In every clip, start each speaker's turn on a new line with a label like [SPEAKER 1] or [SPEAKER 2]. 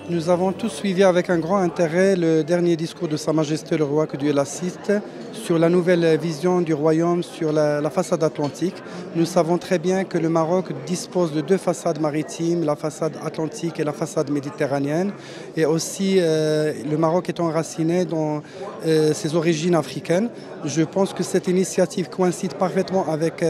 [SPEAKER 1] Nous avons tous suivi avec un grand intérêt le dernier discours de Sa Majesté le Roi, que Dieu l'assiste, sur la nouvelle vision du royaume sur la façade atlantique. Nous savons très bien que le Maroc dispose de deux façades maritimes, la façade atlantique et la façade méditerranéenne. Et aussi, le Maroc est enraciné dans ses origines africaines. Je pense que cette initiative coïncide parfaitement avec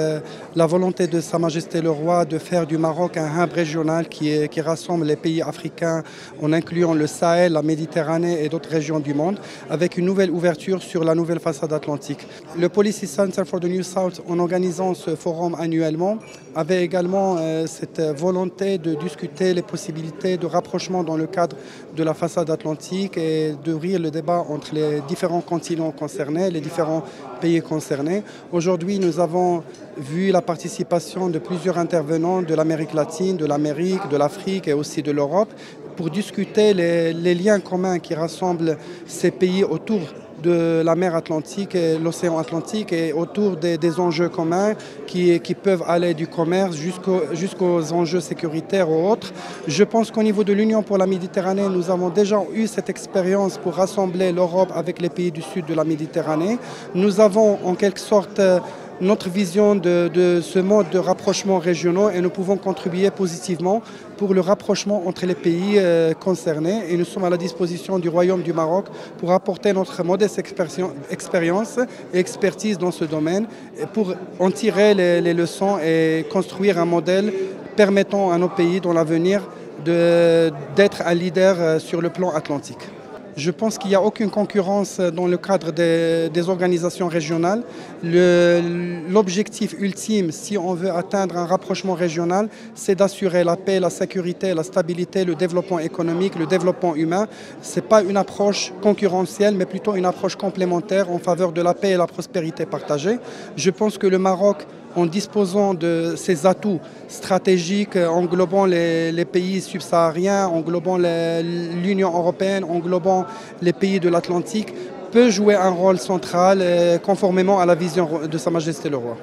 [SPEAKER 1] la volonté de Sa Majesté le Roi de faire du Maroc un hub régional qui rassemble les pays africains en incluant le Sahel, la Méditerranée et d'autres régions du monde, avec une nouvelle ouverture sur la nouvelle façade atlantique. Le Policy Center for the New South, en organisant ce forum annuellement, avait également cette volonté de discuter les possibilités de rapprochement dans le cadre de la façade atlantique et d'ouvrir le débat entre les différents continents concernés, les différents pays concernés. Aujourd'hui, nous avons vu la participation de plusieurs intervenants de l'Amérique latine, de l'Amérique, de l'Afrique et aussi de l'Europe pour discuter les liens communs qui rassemblent ces pays autour de la mer Atlantique et l'océan Atlantique et autour des enjeux communs qui peuvent aller du commerce jusqu'aux enjeux sécuritaires ou autres. Je pense qu'au niveau de l'Union pour la Méditerranée, nous avons déjà eu cette expérience pour rassembler l'Europe avec les pays du sud de la Méditerranée. Nous avons en quelque sorte notre vision de ce mode de rapprochement régionaux et nous pouvons contribuer positivement pour le rapprochement entre les pays concernés. Et nous sommes à la disposition du Royaume du Maroc pour apporter notre modeste expérience et expertise dans ce domaine pour en tirer les leçons et construire un modèle permettant à nos pays dans l'avenir d'être un leader sur le plan atlantique. Je pense qu'il n'y a aucune concurrence dans le cadre des organisations régionales. L'objectif ultime, si on veut atteindre un rapprochement régional, c'est d'assurer la paix, la sécurité, la stabilité, le développement économique, le développement humain. Ce n'est pas une approche concurrentielle, mais plutôt une approche complémentaire en faveur de la paix et la prospérité partagée. Je pense que le Maroc, en disposant de ces atouts stratégiques englobant les pays subsahariens, englobant l'Union européenne, englobant les pays de l'Atlantique, peut jouer un rôle central conformément à la vision de Sa Majesté le Roi.